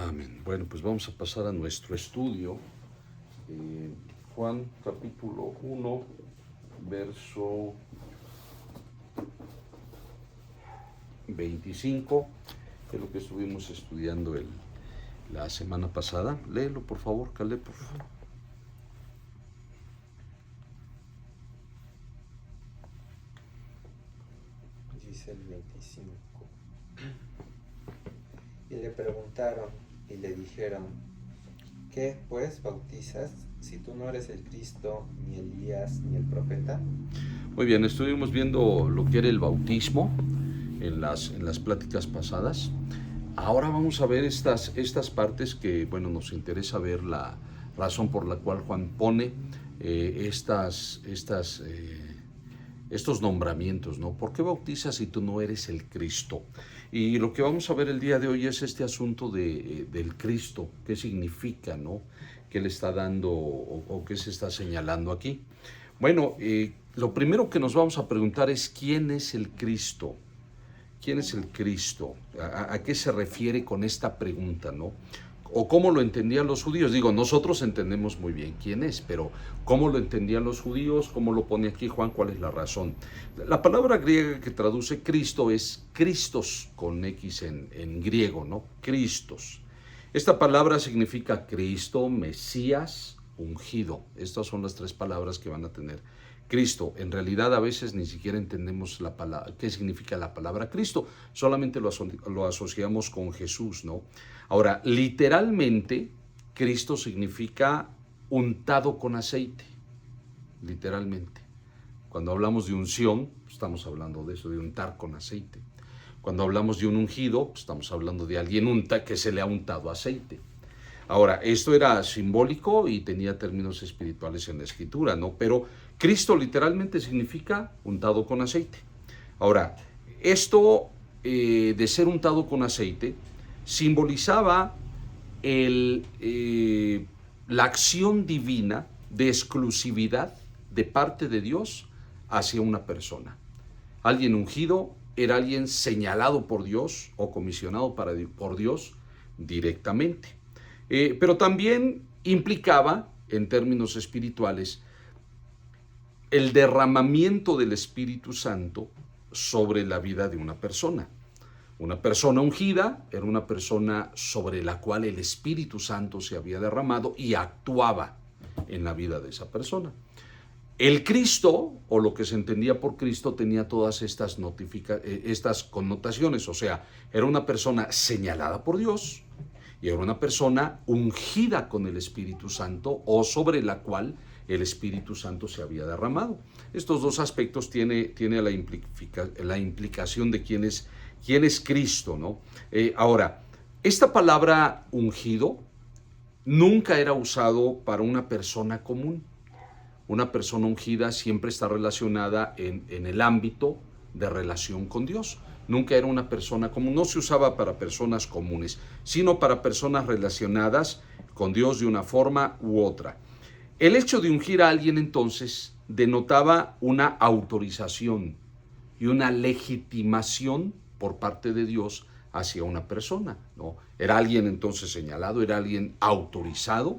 Amén. Bueno, pues vamos a pasar a nuestro estudio. Juan capítulo 1, verso 25, que es lo que estuvimos estudiando la semana pasada. Léelo, por favor, Caleb, por favor. Dice el 25. Y le preguntaron y le dijeron: ¿qué pues bautizas si tú no eres el Cristo, ni Elías, ni el profeta? Muy bien, estuvimos viendo lo que era el bautismo en las pláticas pasadas. Ahora vamos a ver estas partes que, bueno, nos interesa ver la razón por la cual Juan pone estos nombramientos, ¿no? ¿Por qué bautizas si tú no eres el Cristo? Y lo que vamos a ver el día de hoy es este asunto del Cristo, qué significa, ¿no? ¿Qué le está dando o qué se está señalando aquí? Bueno, lo primero que nos vamos a preguntar es ¿quién es el Cristo? ¿Quién es el Cristo? ¿A qué se refiere con esta pregunta, no? O cómo lo entendían los judíos. Digo, nosotros entendemos muy bien quién es, pero ¿cómo lo entendían los judíos? ¿Cómo lo pone aquí Juan? ¿Cuál es la razón? La palabra griega que traduce Cristo es Christos, con X en griego, ¿no? Christos. Esta palabra significa Cristo, Mesías, ungido. Estas son las tres palabras que van a tener Cristo. En realidad a veces ni siquiera entendemos la palabra, qué significa la palabra Cristo, solamente lo asociamos con Jesús, ¿no? Ahora, literalmente, Cristo significa untado con aceite, literalmente. Cuando hablamos de unción, estamos hablando de eso, de untar con aceite. Cuando hablamos de un ungido, estamos hablando de alguien que se le ha untado aceite. Ahora, esto era simbólico y tenía términos espirituales en la escritura, ¿no? Pero Cristo literalmente significa untado con aceite. Ahora, esto de ser untado con aceite simbolizaba la acción divina de exclusividad de parte de Dios hacia una persona. Alguien ungido era alguien señalado por Dios o comisionado por Dios directamente. Pero también implicaba, en términos espirituales, el derramamiento del Espíritu Santo sobre la vida de una persona. Una persona ungida era una persona sobre la cual el Espíritu Santo se había derramado y actuaba en la vida de esa persona. El Cristo, o lo que se entendía por Cristo, tenía todas estas connotaciones, o sea, era una persona señalada por Dios, y era una persona ungida con el Espíritu Santo o sobre la cual el Espíritu Santo se había derramado. Estos dos aspectos tiene la implicación de quién es Cristo, ¿no? Ahora, esta palabra ungido nunca era usado para una persona común. Una persona ungida siempre está relacionada en el ámbito de relación con Dios. Nunca era una persona común, no se usaba para personas comunes, sino para personas relacionadas con Dios de una forma u otra. El hecho de ungir a alguien entonces denotaba una autorización y una legitimación por parte de Dios hacia una persona, ¿no? Era alguien entonces señalado, era alguien autorizado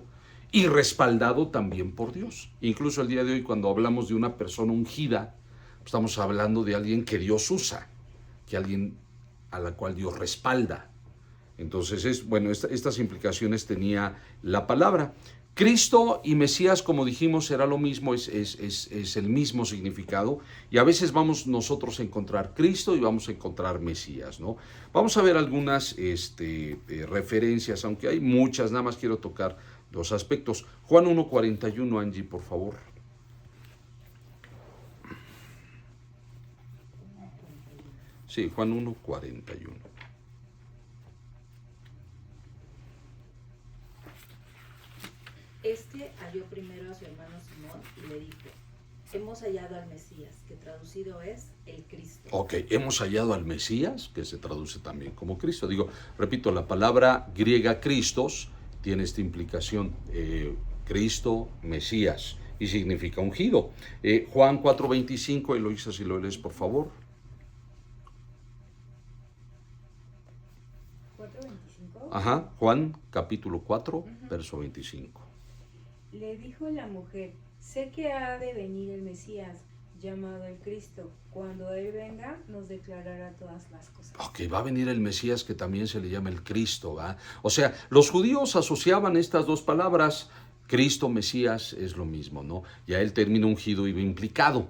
y respaldado también por Dios. Incluso el día de hoy, cuando hablamos de una persona ungida, estamos hablando de alguien que Dios usa, que alguien a la cual Dios respalda. Entonces, estas implicaciones tenía la palabra. Cristo y Mesías, como dijimos, era lo mismo, es el mismo significado, y a veces vamos nosotros a encontrar Cristo y vamos a encontrar Mesías, ¿no? Vamos a ver algunas referencias, aunque hay muchas, nada más quiero tocar dos aspectos. Juan 1:41, Angie, por favor. Sí, Juan 1:41. Este halló primero a su hermano Simón y le dijo: hemos hallado al Mesías, que traducido es el Cristo. Ok, hemos hallado al Mesías, que se traduce también como Cristo. Repito, la palabra griega Christos tiene esta implicación, Cristo, Mesías, y significa ungido. Juan 4:25, Eloísa, si lo lees, por favor. 4:25. Ajá, Juan capítulo 4, verso 25. Le dijo la mujer: sé que ha de venir el Mesías, llamado el Cristo. Cuando Él venga, nos declarará todas las cosas. Ok, va a venir el Mesías, que también se le llama el Cristo, ¿va? O sea, los judíos asociaban estas dos palabras, Cristo, Mesías, es lo mismo, ¿no? Ya el término ungido iba implicado.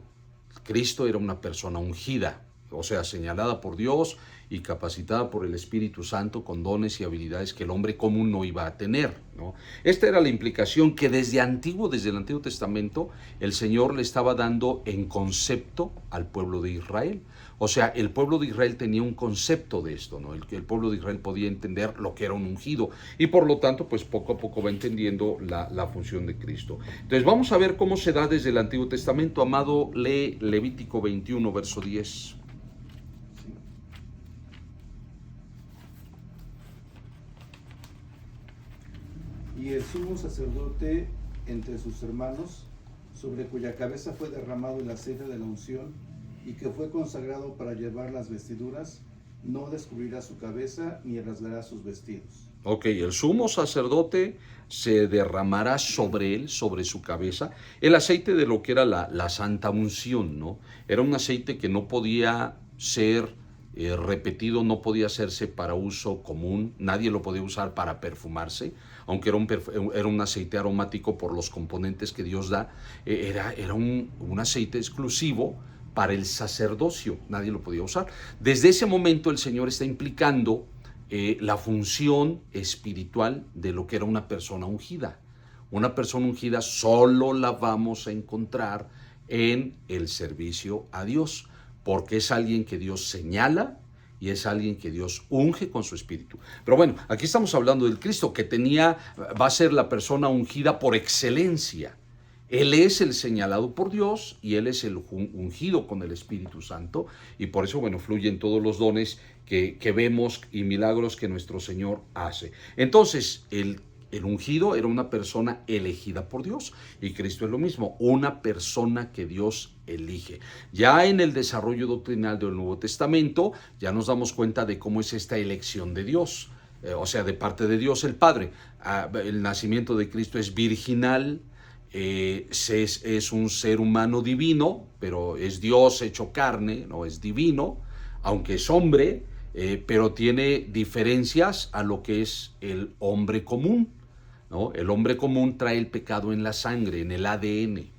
Cristo era una persona ungida, o sea, señalada por Dios y capacitada por el Espíritu Santo con dones y habilidades que el hombre común no iba a tener, ¿no? Esta era la implicación que desde el Antiguo Testamento, el Señor le estaba dando en concepto al pueblo de Israel. O sea, el pueblo de Israel tenía un concepto de esto, ¿no? El pueblo de Israel podía entender lo que era un ungido y por lo tanto, pues poco a poco va entendiendo la función de Cristo. Entonces vamos a ver cómo se da desde el Antiguo Testamento. Amado, lee Levítico 21, verso 10. Y el sumo sacerdote entre sus hermanos, sobre cuya cabeza fue derramado el aceite de la unción, y que fue consagrado para llevar las vestiduras, no descubrirá su cabeza ni rasgará sus vestidos. Ok, el sumo sacerdote se derramará sobre él, sobre su cabeza, el aceite de lo que era la santa unción, ¿no? Era un aceite que no podía ser repetido, no podía hacerse para uso común, nadie lo podía usar para perfumarse, aunque era un aceite aromático por los componentes que Dios da, era un aceite exclusivo para el sacerdocio, nadie lo podía usar. Desde ese momento el Señor está implicando la función espiritual de lo que era una persona ungida. Una persona ungida solo la vamos a encontrar en el servicio a Dios, porque es alguien que Dios señala y es alguien que Dios unge con su espíritu. Pero bueno, aquí estamos hablando del Cristo, que va a ser la persona ungida por excelencia. Él es el señalado por Dios y Él es el ungido con el Espíritu Santo, y por eso, bueno, fluyen todos los dones que vemos y milagros que nuestro Señor hace. Entonces, el ungido era una persona elegida por Dios, y Cristo es lo mismo, una persona que Dios elige. Ya en el desarrollo doctrinal del Nuevo Testamento, ya nos damos cuenta de cómo es esta elección de Dios, o sea, de parte de Dios el Padre. El nacimiento de Cristo es virginal. Es un ser humano divino, pero es Dios hecho carne, no es divino, aunque es hombre, pero tiene diferencias a lo que es el hombre común, ¿no? El hombre común trae el pecado en la sangre, en el ADN.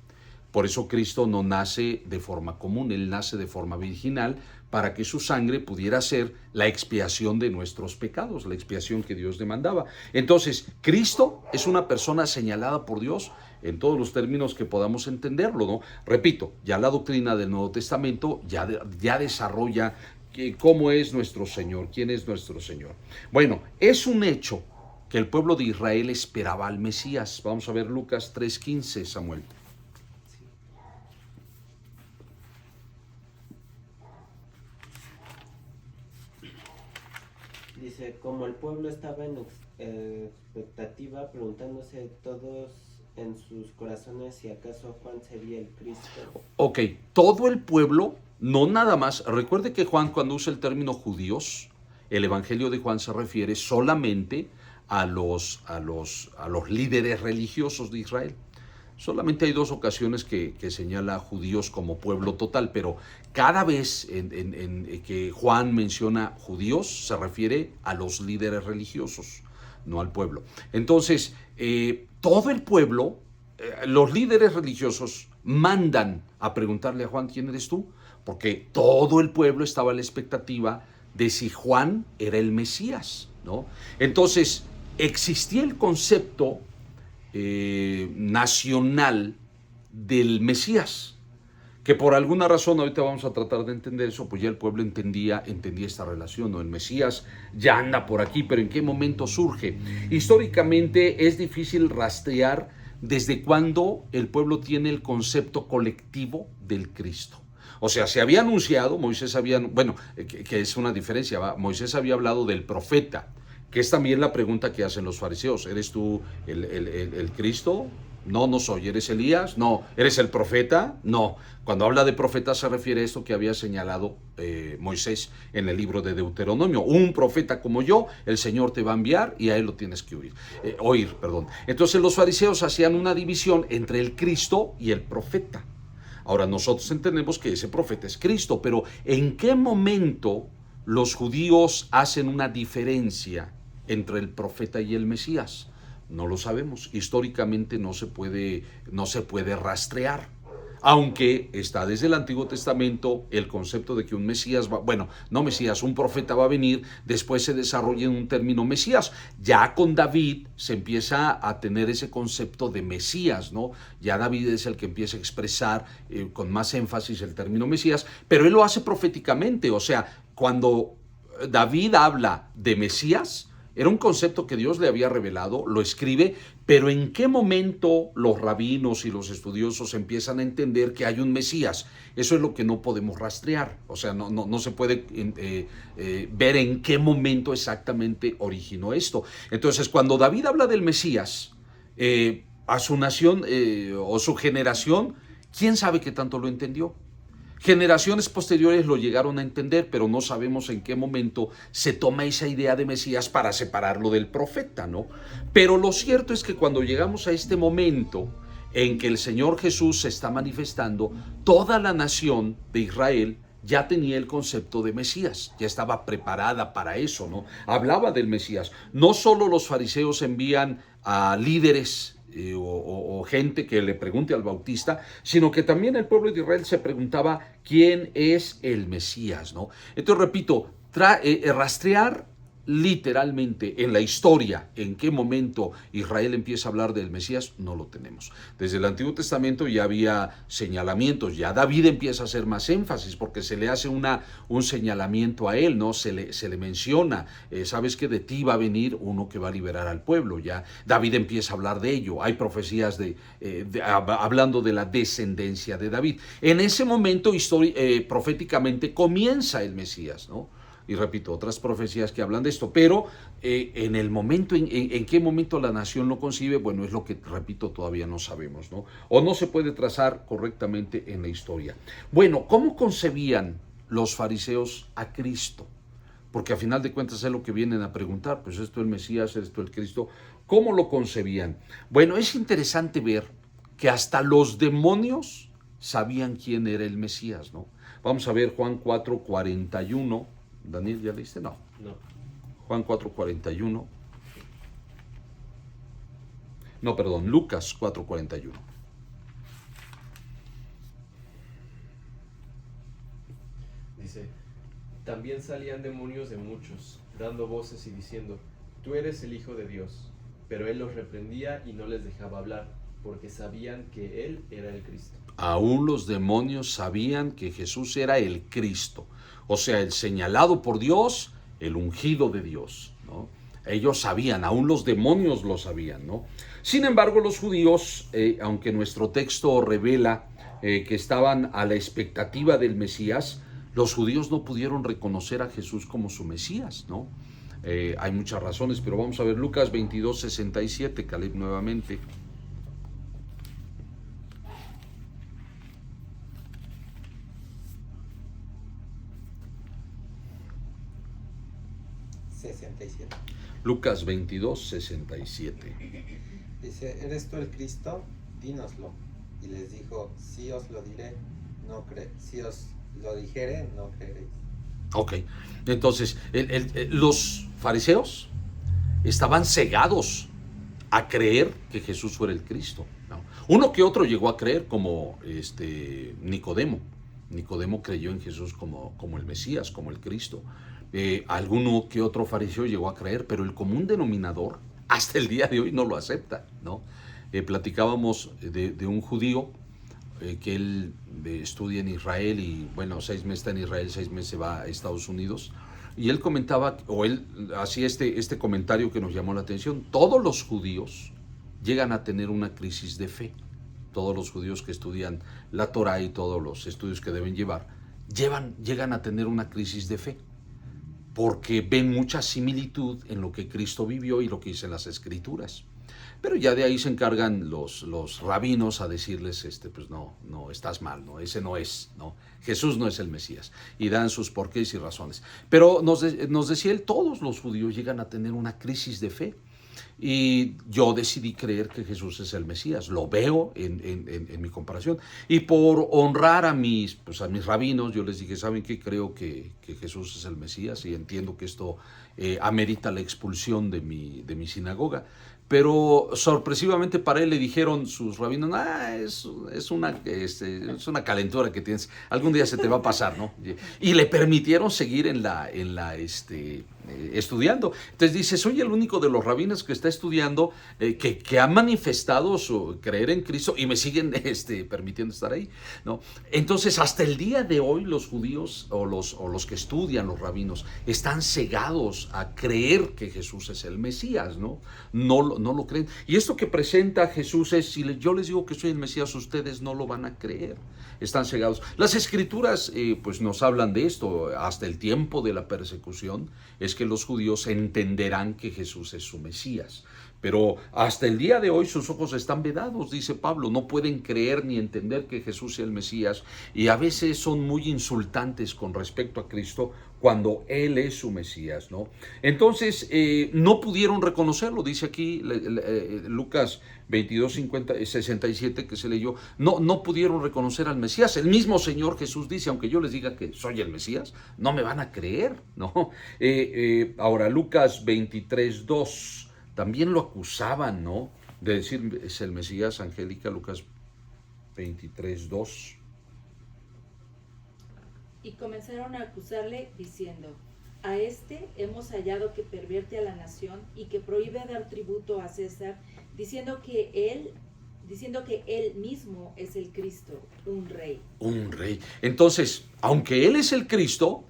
Por eso Cristo no nace de forma común, Él nace de forma virginal, para que su sangre pudiera ser la expiación de nuestros pecados, la expiación que Dios demandaba. Entonces, Cristo es una persona señalada por Dios en todos los términos que podamos entenderlo, ¿no? Repito, ya la doctrina del Nuevo Testamento ya desarrolla cómo es nuestro Señor, quién es nuestro Señor. Bueno, es un hecho que el pueblo de Israel esperaba al Mesías. Vamos a ver Lucas 3:15, Samuel. Dice, como el pueblo estaba en expectativa, preguntándose todos en sus corazones si acaso Juan sería el Cristo. Ok, todo el pueblo, no nada más. Recuerde que Juan, cuando usa el término judíos, el evangelio de Juan se refiere solamente a los líderes religiosos de Israel. Solamente hay 2 ocasiones que señala a judíos como pueblo total, pero cada vez que Juan menciona judíos se refiere a los líderes religiosos, no al pueblo. Entonces, todo el pueblo, los líderes religiosos mandan a preguntarle a Juan, ¿quién eres tú? Porque todo el pueblo estaba a la expectativa de si Juan era el Mesías, ¿no? Entonces, existía el concepto nacional del Mesías, que por alguna razón, ahorita vamos a tratar de entender eso, pues ya el pueblo entendía esta relación, ¿no? El Mesías ya anda por aquí, pero ¿en qué momento surge? Históricamente es difícil rastrear desde cuándo el pueblo tiene el concepto colectivo del Cristo. O sea, se había anunciado, Moisés había, bueno, que es una diferencia, ¿va? Moisés había hablado del profeta, que es también la pregunta que hacen los fariseos. ¿Eres tú el Cristo No, no soy. ¿Eres Elías? No. ¿Eres el profeta? No. Cuando habla de profeta se refiere a esto que había señalado Moisés en el libro de Deuteronomio. Un profeta como yo, el Señor te va a enviar y a él lo tienes que oír. Entonces los fariseos hacían una división entre el Cristo y el profeta. Ahora nosotros entendemos que ese profeta es Cristo, pero ¿en qué momento los judíos hacen una diferencia entre el profeta y el Mesías? No lo sabemos. Históricamente no se puede rastrear. Aunque está desde el Antiguo Testamento el concepto de que un Mesías un profeta va a venir, después se desarrolla en un término Mesías. Ya con David se empieza a tener ese concepto de Mesías, ¿no? Ya David es el que empieza a expresar con más énfasis el término Mesías, pero él lo hace proféticamente. O sea, cuando David habla de Mesías, era un concepto que Dios le había revelado, lo escribe, pero ¿en qué momento los rabinos y los estudiosos empiezan a entender que hay un Mesías? Eso es lo que no podemos rastrear. O sea, no se puede ver en qué momento exactamente originó esto. Entonces, cuando David habla del Mesías, a su nación o su generación, ¿quién sabe qué tanto lo entendió? Generaciones posteriores lo llegaron a entender, pero no sabemos en qué momento se toma esa idea de Mesías para separarlo del profeta, ¿no? Pero lo cierto es que cuando llegamos a este momento en que el Señor Jesús se está manifestando, toda la nación de Israel ya tenía el concepto de Mesías, ya estaba preparada para eso, ¿no? Hablaba del Mesías. No solo los fariseos envían a líderes o gente que le pregunte al Bautista, sino que también el pueblo de Israel se preguntaba quién es el Mesías, ¿no? Entonces, repito, rastrear literalmente en la historia en qué momento Israel empieza a hablar del Mesías, no lo tenemos. Desde el Antiguo Testamento ya había señalamientos, ya David empieza a hacer más énfasis porque se le hace un señalamiento a él, ¿no? Se le menciona, sabes que de ti va a venir uno que va a liberar al pueblo. Ya David empieza a hablar de ello, hay profecías hablando de la descendencia de David. En ese momento proféticamente comienza el Mesías, ¿no? Y repito, otras profecías que hablan de esto, pero en el momento, en qué momento la nación lo concibe, bueno, es lo que, repito, todavía no sabemos, ¿no? O no se puede trazar correctamente en la historia. Bueno, ¿cómo concebían los fariseos a Cristo? Porque a final de cuentas es lo que vienen a preguntar, pues esto es el Mesías, esto es el Cristo, ¿cómo lo concebían? Bueno, es interesante ver que hasta los demonios sabían quién era el Mesías, ¿no? Vamos a ver Juan 4:41. Daniel, ¿ya leíste? No. Juan 4:41. No, perdón, Lucas 4:41. Dice, también salían demonios de muchos, dando voces y diciendo, tú eres el Hijo de Dios. Pero él los reprendía y no les dejaba hablar, porque sabían que él era el Cristo. Aún los demonios sabían que Jesús era el Cristo, o sea, el señalado por Dios, el ungido de Dios, ¿no? Ellos sabían, aún los demonios lo sabían, ¿no? Sin embargo, los judíos, aunque nuestro texto revela que estaban a la expectativa del Mesías, los judíos no pudieron reconocer a Jesús como su Mesías, ¿no? Hay muchas razones, pero vamos a ver Lucas 22:67, Caleb nuevamente. Lucas 22:67. Dice, ¿eres tú el Cristo? Dínoslo. Y les dijo, si os lo diré, si os lo dijere, no creeréis. Ok, entonces los fariseos estaban cegados a creer que Jesús fuera el Cristo, ¿no? Uno que otro llegó a creer, como Nicodemo. Nicodemo creyó en Jesús como el Mesías, como el Cristo. Alguno que otro fariseo llegó a creer, pero el común denominador hasta el día de hoy no lo acepta, ¿no? Platicábamos de un judío que él estudia en Israel y, bueno, 6 meses está en Israel, 6 meses se va a Estados Unidos, y él comentaba, o él hacía este comentario que nos llamó la atención: todos los judíos llegan a tener una crisis de fe. Todos los judíos que estudian la Torá y todos los estudios que deben llegar a tener una crisis de fe. porque ven mucha similitud en lo que Cristo vivió y lo que dicen las Escrituras. Pero ya de ahí se encargan los rabinos a decirles, pues no, estás mal, no, ese no es, no, Jesús no es el Mesías, y dan sus porqués y razones. Pero nos decía él, todos los judíos llegan a tener una crisis de fe, y yo decidí creer que Jesús es el Mesías, lo veo en mi comparación, y por honrar a mis rabinos, yo les dije, ¿saben qué? Creo que Jesús es el Mesías, y entiendo que esto amerita la expulsión de mi sinagoga. Pero sorpresivamente para él le dijeron sus rabinos, es una calentura que tienes, algún día se te va a pasar, ¿no? Y le permitieron seguir estudiando. Entonces dice, soy el único de los rabinos que está estudiando, que ha manifestado su creer en Cristo y me siguen permitiendo estar ahí, ¿no? Entonces hasta el día de hoy los judíos o los que estudian, los rabinos, están cegados a creer que Jesús es el Mesías, ¿no? No lo creen. Y esto que presenta Jesús es, si yo les digo que soy el Mesías, ustedes no lo van a creer. Están cegados. Las Escrituras pues nos hablan de esto. Hasta el tiempo de la persecución es que los judíos entenderán que Jesús es su Mesías. Pero hasta el día de hoy sus ojos están vedados, dice Pablo, no pueden creer ni entender que Jesús sea el Mesías, y a veces son muy insultantes con respecto a Cristo cuando Él es su Mesías, ¿no? Entonces, no pudieron reconocerlo, dice aquí Lucas 22, 67 que se leyó, no pudieron reconocer al Mesías. El mismo Señor Jesús dice, aunque yo les diga que soy el Mesías, no me van a creer, ¿no? Ahora, Lucas 23, 2, también lo acusaban, ¿no? De decir, es el Mesías, Angélica, Lucas 23, 2. Y comenzaron a acusarle diciendo, a este hemos hallado que pervierte a la nación y que prohíbe dar tributo a César, diciendo que él mismo es el Cristo, un rey. Un rey. Entonces, aunque Él es el Cristo,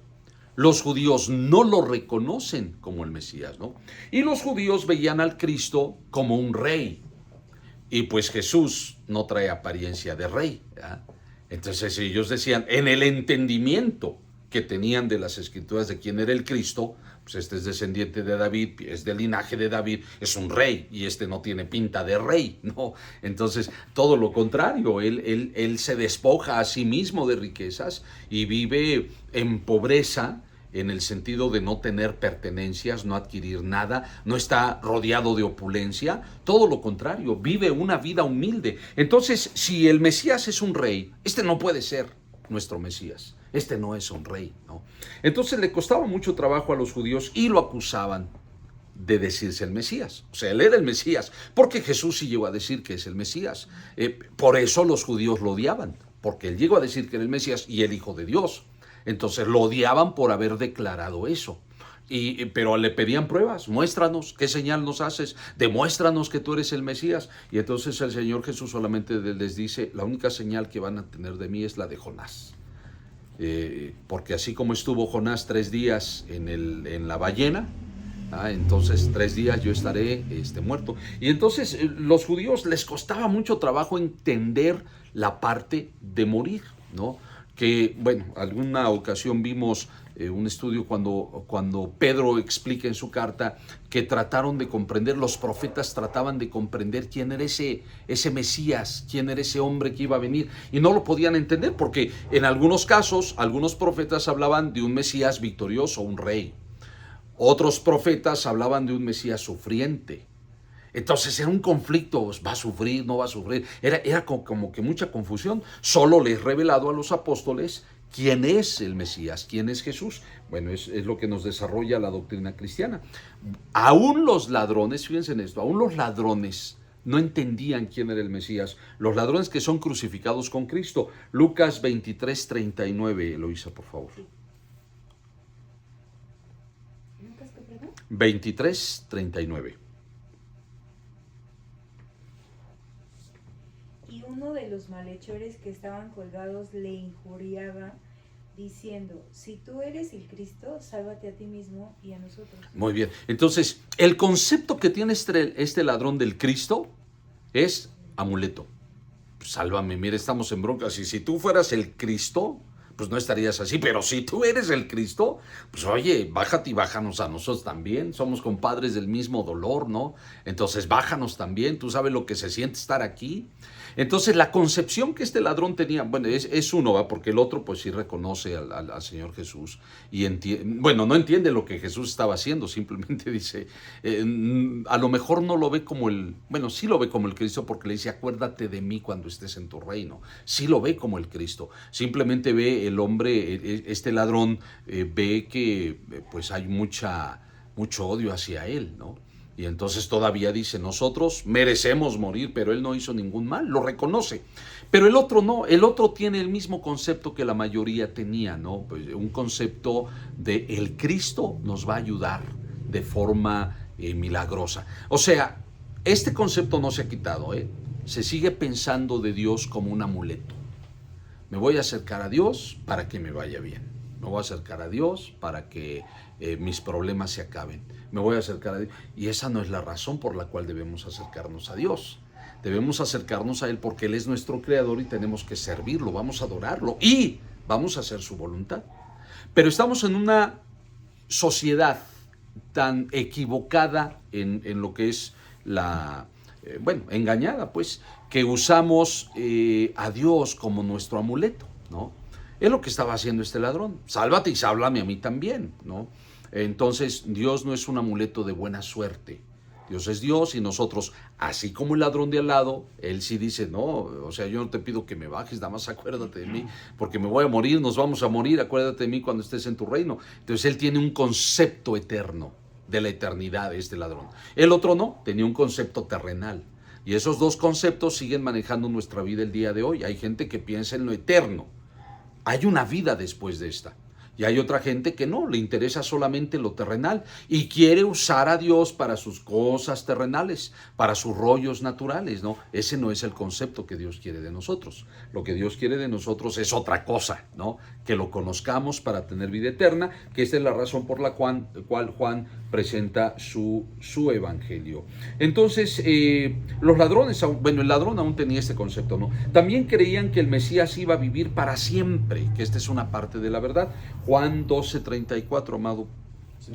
los judíos no lo reconocen como el Mesías, ¿no? Y los judíos veían al Cristo como un rey. Y pues Jesús no trae apariencia de rey, ¿verdad? Entonces ellos decían, en el entendimiento que tenían de las Escrituras de quién era el Cristo, pues este es descendiente de David, es del linaje de David, es un rey, y este no tiene pinta de rey, ¿no? Entonces, todo lo contrario, él se despoja a sí mismo de riquezas y vive en pobreza, en el sentido de no tener pertenencias, no adquirir nada, no está rodeado de opulencia, todo lo contrario, vive una vida humilde. Entonces, si el Mesías es un rey, este no puede ser nuestro Mesías, este no es un rey, ¿no? Entonces le costaba mucho trabajo a los judíos y lo acusaban de decirse el Mesías. O sea, él era el Mesías, porque Jesús sí llegó a decir que es el Mesías. Por eso los judíos lo odiaban, porque él llegó a decir que era el Mesías y el Hijo de Dios. Entonces lo odiaban por haber declarado eso. Pero le pedían pruebas, muéstranos, ¿qué señal nos haces? Demuéstranos que tú eres el Mesías. Y entonces el Señor Jesús solamente les dice, la única señal que van a tener de mí es la de Jonás. Porque así como estuvo Jonás 3 días en la ballena, entonces 3 días yo estaré muerto. Y entonces los judíos les costaba mucho trabajo entender la parte de morir, ¿no? Que, bueno, alguna ocasión vimos un estudio cuando Pedro explica en su carta que trataron de comprender, los profetas trataban de comprender quién era ese Mesías, quién era ese hombre que iba a venir, y no lo podían entender porque en algunos casos, algunos profetas hablaban de un Mesías victorioso, un rey. Otros profetas hablaban de un Mesías sufriente. Entonces era un conflicto, ¿va a sufrir, no va a sufrir? Era como que mucha confusión. Solo les he revelado a los apóstoles quién es el Mesías, quién es Jesús. Bueno, es lo que nos desarrolla la doctrina cristiana. Aún los ladrones, fíjense en esto, aún los ladrones no entendían quién era el Mesías. Los ladrones que son crucificados con Cristo. Lucas 23, 39, Eloísa, por favor. ¿Lucas qué, perdón? 23, 39. Y uno de los malhechores que estaban colgados le injuriaba, diciendo, si tú eres el Cristo, sálvate a ti mismo y a nosotros. Muy bien. Entonces, el concepto que tiene este ladrón del Cristo es amuleto. Sálvame, mira, estamos en broncas. Y si tú fueras el Cristo, pues no estarías así. Pero si tú eres el Cristo, pues oye, bájate y bájanos a nosotros también. Somos compadres del mismo dolor, ¿no? Entonces bájanos también. Tú sabes lo que se siente estar aquí. Entonces la concepción que este ladrón tenía, bueno, es uno, ¿va? Porque el otro pues sí reconoce al Señor Jesús y bueno, no entiende lo que Jesús estaba haciendo, simplemente dice, a lo mejor no lo ve como bueno, sí lo ve como el Cristo porque le dice, acuérdate de mí cuando estés en tu reino. Sí lo ve como el Cristo, simplemente ve el hombre, este ladrón, ve que pues hay mucho odio hacia él, ¿no? Y entonces todavía dice, nosotros merecemos morir, pero él no hizo ningún mal, lo reconoce. Pero el otro no, el otro tiene el mismo concepto que la mayoría tenía, ¿no? Pues un concepto de el Cristo nos va a ayudar de forma milagrosa. O sea, este concepto no se ha quitado, ¿eh? Se sigue pensando de Dios como un amuleto. Me voy a acercar a Dios para que me vaya bien. Me voy a acercar a Dios para que mis problemas se acaben. Me voy a acercar a Dios. Y esa no es la razón por la cual debemos acercarnos a Dios. Debemos acercarnos a Él porque Él es nuestro creador y tenemos que servirlo, vamos a adorarlo y vamos a hacer su voluntad. Pero estamos en una sociedad tan equivocada en lo que es engañada, pues, que usamos a Dios como nuestro amuleto, ¿no? Es lo que estaba haciendo este ladrón. Sálvate y sálvame a mí también, ¿no? Entonces, Dios no es un amuleto de buena suerte. Dios es Dios y nosotros, así como el ladrón de al lado, él sí dice, no, o sea, yo no te pido que me bajes, nada más acuérdate de mí, porque me voy a morir, nos vamos a morir, acuérdate de mí cuando estés en tu reino. Entonces, él tiene un concepto eterno de la eternidad, este ladrón. El otro no, tenía un concepto terrenal. Y esos dos conceptos siguen manejando nuestra vida el día de hoy. Hay gente que piensa en lo eterno. Hay una vida después de esta. Y hay otra gente que no, le interesa solamente lo terrenal y quiere usar a Dios para sus cosas terrenales, para sus rollos naturales, ¿no? Ese no es el concepto que Dios quiere de nosotros. Lo que Dios quiere de nosotros es otra cosa, ¿no? Que lo conozcamos para tener vida eterna, que esta es la razón por la cual Juan presenta su evangelio. Entonces, los ladrones, el ladrón aún tenía este concepto, ¿no? También creían que el Mesías iba a vivir para siempre, que esta es una parte de la verdad. Juan 12:34, amado. Sí.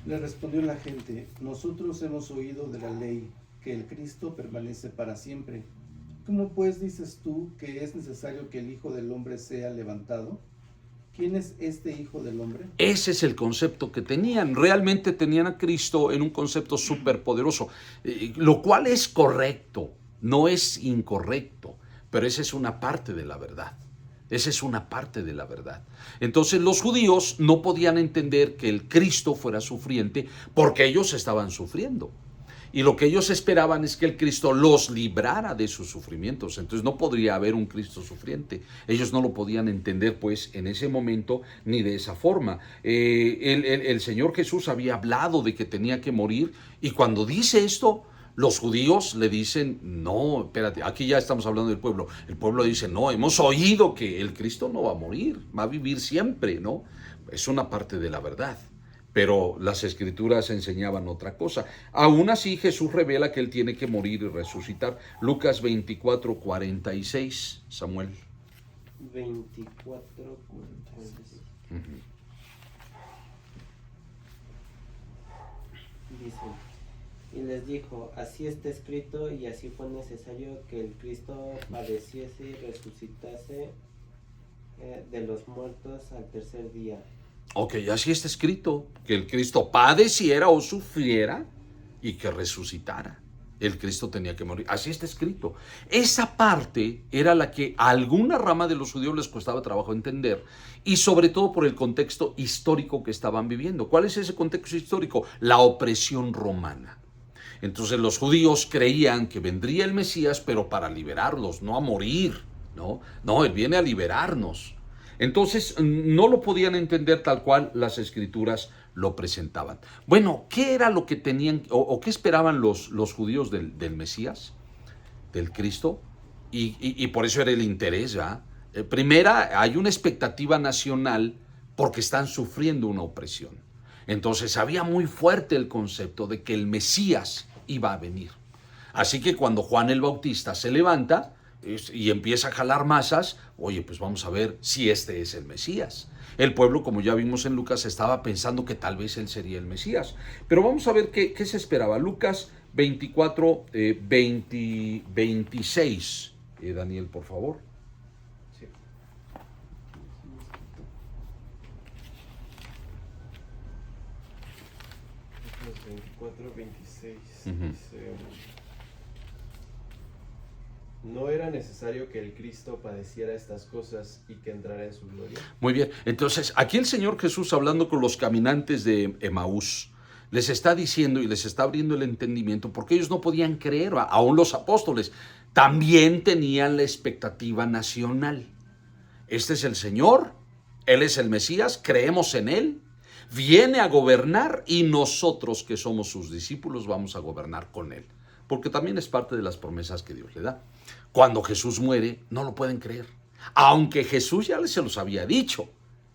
Le respondió la gente, nosotros hemos oído de la ley que el Cristo permanece para siempre. ¿Cómo pues dices tú que es necesario que el Hijo del Hombre sea levantado? ¿Quién es este Hijo del Hombre? Ese es el concepto que tenían. Realmente tenían a Cristo en un concepto súper poderoso, lo cual es correcto. No es incorrecto, pero esa es una parte de la verdad. Esa es una parte de la verdad. Entonces los judíos no podían entender que el Cristo fuera sufriente porque ellos estaban sufriendo. Y lo que ellos esperaban es que el Cristo los librara de sus sufrimientos. Entonces no podría haber un Cristo sufriente. Ellos no lo podían entender pues en ese momento ni de esa forma. El Señor Jesús había hablado de que tenía que morir y cuando dice esto, los judíos le dicen, no, espérate, aquí ya estamos hablando del pueblo. El pueblo dice, no, hemos oído que el Cristo no va a morir, va a vivir siempre, ¿no? Es una parte de la verdad, pero las Escrituras enseñaban otra cosa. Aún así, Jesús revela que Él tiene que morir y resucitar. Lucas 24:46, Samuel. 24:46. Dice... Y les dijo, así está escrito y así fue necesario que el Cristo padeciese y resucitase de los muertos al tercer día. Ok, así está escrito, que el Cristo padeciera o sufriera y que resucitara. El Cristo tenía que morir, así está escrito. Esa parte era la que a alguna rama de los judíos les costaba trabajo entender y sobre todo por el contexto histórico que estaban viviendo. ¿Cuál es ese contexto histórico? La opresión romana. Entonces los judíos creían que vendría el Mesías, pero para liberarlos, no a morir, ¿no? No, Él viene a liberarnos. Entonces no lo podían entender tal cual las Escrituras lo presentaban. Bueno, ¿qué era lo que tenían o qué esperaban los judíos del Mesías, del Cristo? Y por eso era el interés, ¿verdad? Primera, hay una expectativa nacional porque están sufriendo una opresión. Entonces había muy fuerte el concepto de que el Mesías iba a venir. Así que cuando Juan el Bautista se levanta y empieza a jalar masas, oye, pues vamos a ver si este es el Mesías. El pueblo, como ya vimos en Lucas, estaba pensando que tal vez él sería el Mesías. Pero vamos a ver qué se esperaba. Lucas 24, 26. Daniel, por favor. Sí. Lucas 24, 26. Dice: ¿no era necesario que el Cristo padeciera estas cosas y que entrara en su gloria? Muy bien, entonces aquí el Señor Jesús, hablando con los caminantes de Emaús, les está diciendo y les está abriendo el entendimiento, porque ellos no podían creer, aún los apóstoles también tenían la expectativa nacional. Este es el Señor, Él es el Mesías, creemos en Él, viene a gobernar y nosotros que somos sus discípulos vamos a gobernar con Él, porque también es parte de las promesas que Dios le da. Cuando Jesús muere, no lo pueden creer, aunque Jesús ya se los había dicho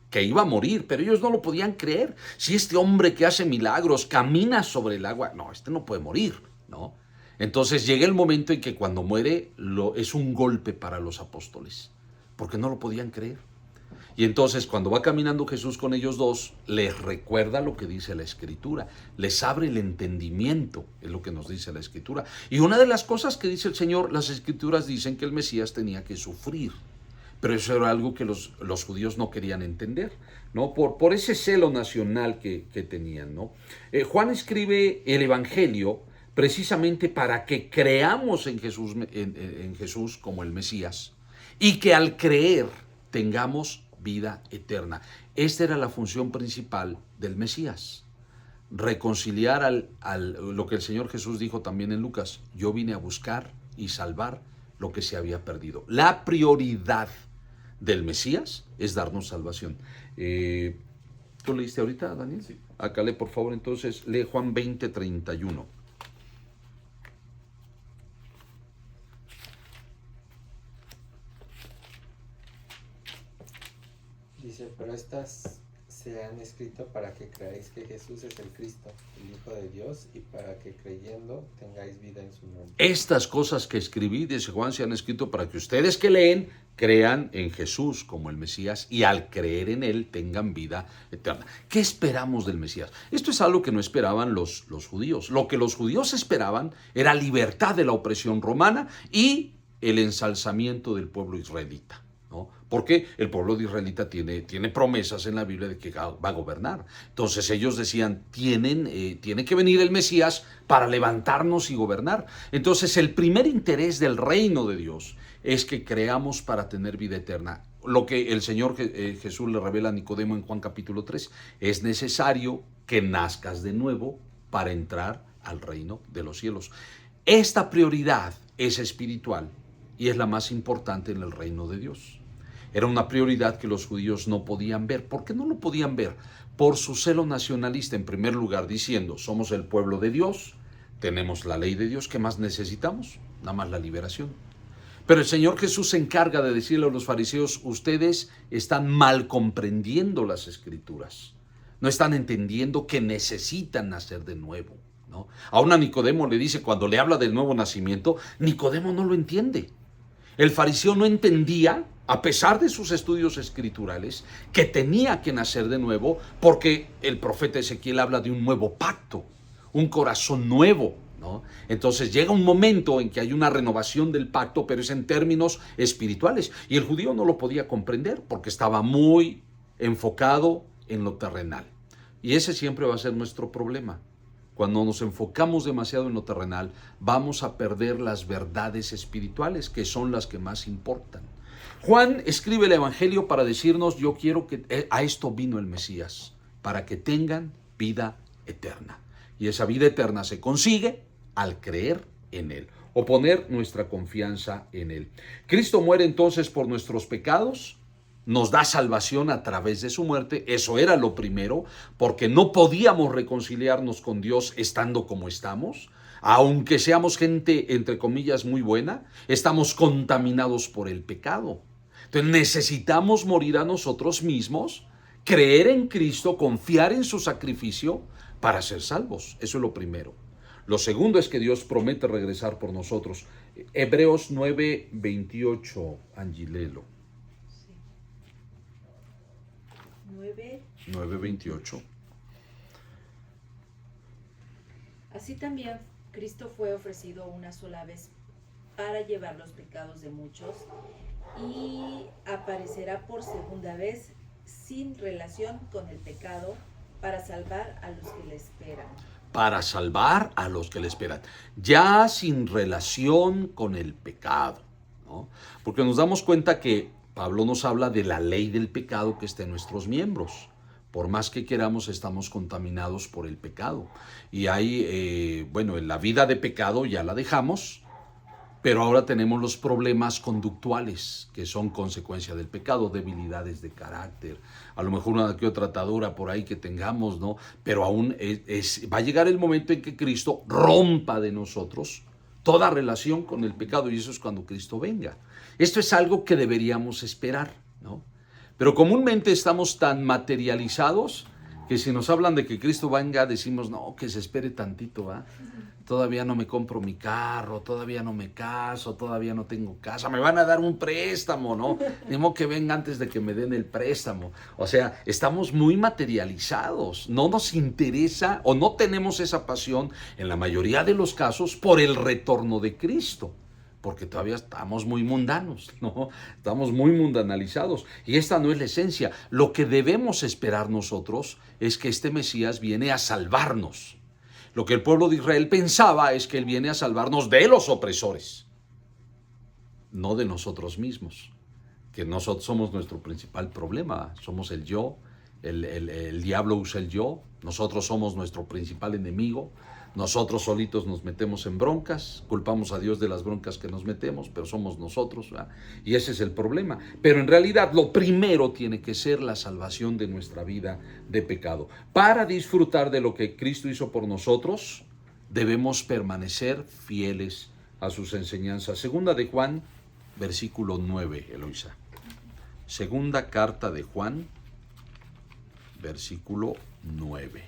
que iba a morir, pero ellos no lo podían creer. Si este hombre que hace milagros camina sobre el agua, no, este no puede morir, ¿no? Entonces llega el momento en que cuando muere es un golpe para los apóstoles, porque no lo podían creer. Y entonces cuando va caminando Jesús con ellos dos, les recuerda lo que dice la Escritura, les abre el entendimiento, es lo que nos dice la Escritura. Y una de las cosas que dice el Señor, las Escrituras dicen que el Mesías tenía que sufrir. Pero eso era algo que los judíos no querían entender, ¿no? Por ese celo nacional que tenían, ¿no? Juan escribe el Evangelio precisamente para que creamos en Jesús como el Mesías y que al creer tengamos vida eterna. Esta era la función principal del Mesías, reconciliar lo que el Señor Jesús dijo también en Lucas: yo vine a buscar y salvar lo que se había perdido. La prioridad del Mesías es darnos salvación. ¿Tú leíste ahorita, Daniel? Sí. Acá lee, por favor, entonces, lee Juan 20, 31. Dice, pero estas se han escrito para que creáis que Jesús es el Cristo, el Hijo de Dios, y para que creyendo tengáis vida en su nombre. Estas cosas que escribí, dice Juan, se han escrito para que ustedes que leen crean en Jesús como el Mesías y al creer en Él tengan vida eterna. ¿Qué esperamos del Mesías? Esto es algo que no esperaban los judíos. Lo que los judíos esperaban era libertad de la opresión romana y el ensalzamiento del pueblo israelita, ¿no? Porque el pueblo de israelita tiene promesas en la Biblia de que va a gobernar. Entonces ellos decían, tiene que venir el Mesías para levantarnos y gobernar. Entonces el primer interés del reino de Dios es que creamos para tener vida eterna. Lo que el Señor Jesús le revela a Nicodemo en Juan capítulo 3, es necesario que nazcas de nuevo para entrar al reino de los cielos. Esta prioridad es espiritual y es la más importante en el reino de Dios. Era una prioridad que los judíos no podían ver. ¿Por qué no lo podían ver? Por su celo nacionalista, en primer lugar, diciendo, somos el pueblo de Dios, tenemos la ley de Dios, ¿qué más necesitamos? Nada más la liberación. Pero el Señor Jesús se encarga de decirle a los fariseos, ustedes están mal comprendiendo las Escrituras, no están entendiendo que necesitan nacer de nuevo, ¿no? Aún a Nicodemo le dice, cuando le habla del nuevo nacimiento, Nicodemo no lo entiende. El fariseo no entendía, a pesar de sus estudios escriturales, que tenía que nacer de nuevo, porque el profeta Ezequiel habla de un nuevo pacto, un corazón nuevo, ¿no? Entonces llega un momento en que hay una renovación del pacto, pero es en términos espirituales. Y el judío no lo podía comprender porque estaba muy enfocado en lo terrenal. Y ese siempre va a ser nuestro problema. Cuando nos enfocamos demasiado en lo terrenal, vamos a perder las verdades espirituales, que son las que más importan. Juan escribe el Evangelio para decirnos, yo quiero que a esto vino el Mesías, para que tengan vida eterna. Y esa vida eterna se consigue al creer en Él, o poner nuestra confianza en Él. Cristo muere entonces por nuestros pecados, nos da salvación a través de su muerte. Eso era lo primero, porque no podíamos reconciliarnos con Dios estando como estamos. Aunque seamos gente, entre comillas, muy buena, estamos contaminados por el pecado. Entonces necesitamos morir a nosotros mismos, creer en Cristo, confiar en su sacrificio para ser salvos. Eso es lo primero. Lo segundo es que Dios promete regresar por nosotros. Hebreos 9:28, Angilelo. Sí. 9. 9:28. Así también Cristo fue ofrecido una sola vez para llevar los pecados de muchos y aparecerá por segunda vez sin relación con el pecado para salvar a los que le esperan. Para salvar a los que le esperan, ya sin relación con el pecado, ¿no? Porque nos damos cuenta que Pablo nos habla de la ley del pecado que está en nuestros miembros. Por más que queramos, estamos contaminados por el pecado. Y hay, en la vida de pecado ya la dejamos, pero ahora tenemos los problemas conductuales que son consecuencia del pecado, debilidades de carácter, a lo mejor una que otra atadura por ahí que tengamos, ¿no? Pero aún va a llegar el momento en que Cristo rompa de nosotros toda relación con el pecado, y eso es cuando Cristo venga. Esto es algo que deberíamos esperar, ¿no? Pero comúnmente estamos tan materializados que si nos hablan de que Cristo venga, decimos, no, que se espere tantito, ¿va? Todavía no me compro mi carro, todavía no me caso, todavía no tengo casa, me van a dar un préstamo, ¿no? Ni modo que venga antes de que me den el préstamo. O sea, estamos muy materializados, no nos interesa o no tenemos esa pasión en la mayoría de los casos por el retorno de Cristo, porque todavía estamos muy mundanos, ¿no? Estamos muy mundanalizados y esta no es la esencia. Lo que debemos esperar nosotros es que este Mesías viene a salvarnos. Lo que el pueblo de Israel pensaba es que Él viene a salvarnos de los opresores, no de nosotros mismos, que nosotros somos nuestro principal problema, somos el yo, el diablo usa el yo, nosotros somos nuestro principal enemigo, nosotros solitos nos metemos en broncas, culpamos a Dios de las broncas que nos metemos, pero somos nosotros, ¿verdad? Y ese es el problema. Pero en realidad lo primero tiene que ser la salvación de nuestra vida de pecado. Para disfrutar de lo que Cristo hizo por nosotros, debemos permanecer fieles a sus enseñanzas. Segunda de Juan, versículo 9, Eloisa. Segunda carta de Juan, versículo 9.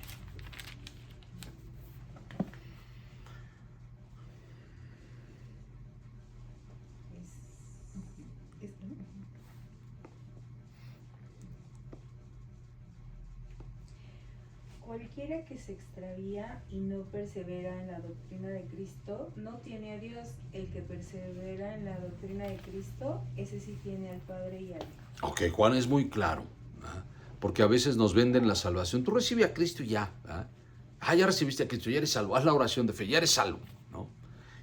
Cualquiera que se extravía y no persevera en la doctrina de Cristo, no tiene a Dios. El que persevera en la doctrina de Cristo, ese sí tiene al Padre y al Hijo. Ok, Juan es muy claro, ¿verdad? Porque a veces nos venden la salvación. Tú recibe a Cristo y ya, ¿verdad? Ya recibiste a Cristo, ya eres salvo. Haz la oración de fe, ya eres salvo, ¿no?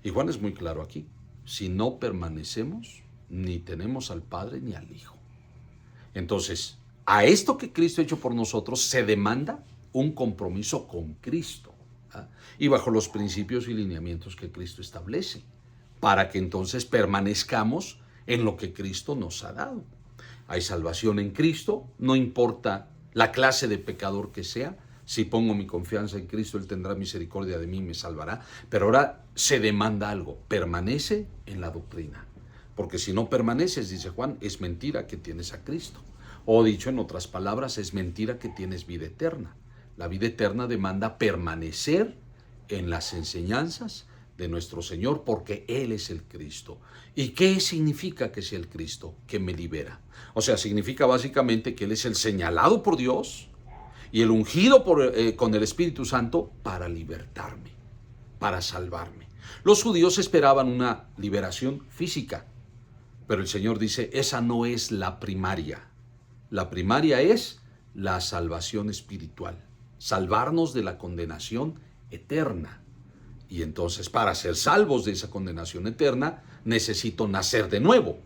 Y Juan es muy claro aquí. Si no permanecemos, ni tenemos al Padre ni al Hijo. Entonces, a esto que Cristo ha hecho por nosotros se demanda un compromiso con Cristo, ¿ah? Y bajo los principios y lineamientos que Cristo establece, para que entonces permanezcamos en lo que Cristo nos ha dado. Hay salvación en Cristo, no importa la clase de pecador que sea. Si pongo mi confianza en Cristo, Él tendrá misericordia de mí y me salvará. Pero ahora se demanda algo: permanece en la doctrina, porque si no permaneces, dice Juan, es mentira que tienes a Cristo. O dicho en otras palabras, es mentira que tienes vida eterna. La vida eterna demanda permanecer en las enseñanzas de nuestro Señor, porque Él es el Cristo. ¿Y qué significa que sea el Cristo? Que me libera. O sea, significa básicamente que Él es el señalado por Dios y el ungido con el Espíritu Santo para libertarme, para salvarme. Los judíos esperaban una liberación física, pero el Señor dice, esa no es la primaria. La primaria es la salvación espiritual. Salvarnos de la condenación eterna. Y entonces, para ser salvos de esa condenación eterna, necesito nacer de nuevo.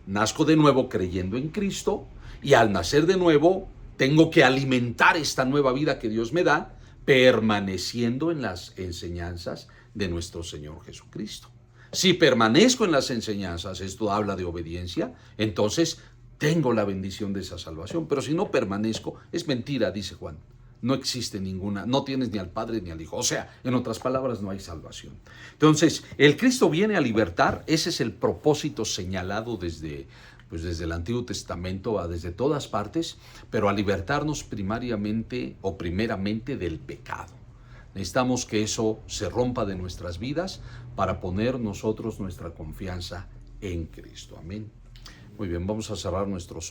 Nazco de nuevo creyendo en Cristo, y al nacer de nuevo, tengo que alimentar esta nueva vida que Dios me da, permaneciendo en las enseñanzas de nuestro Señor Jesucristo. Si permanezco en las enseñanzas, esto habla de obediencia, entonces tengo la bendición de esa salvación. Pero si no permanezco, es mentira, dice Juan. No existe ninguna, no tienes ni al Padre ni al Hijo. O sea, en otras palabras, no hay salvación. Entonces, el Cristo viene a libertar. Ese es el propósito señalado desde el Antiguo Testamento, desde todas partes, pero a libertarnos primariamente o primeramente del pecado. Necesitamos que eso se rompa de nuestras vidas para poner nosotros nuestra confianza en Cristo. Amén. Muy bien, vamos a cerrar nuestros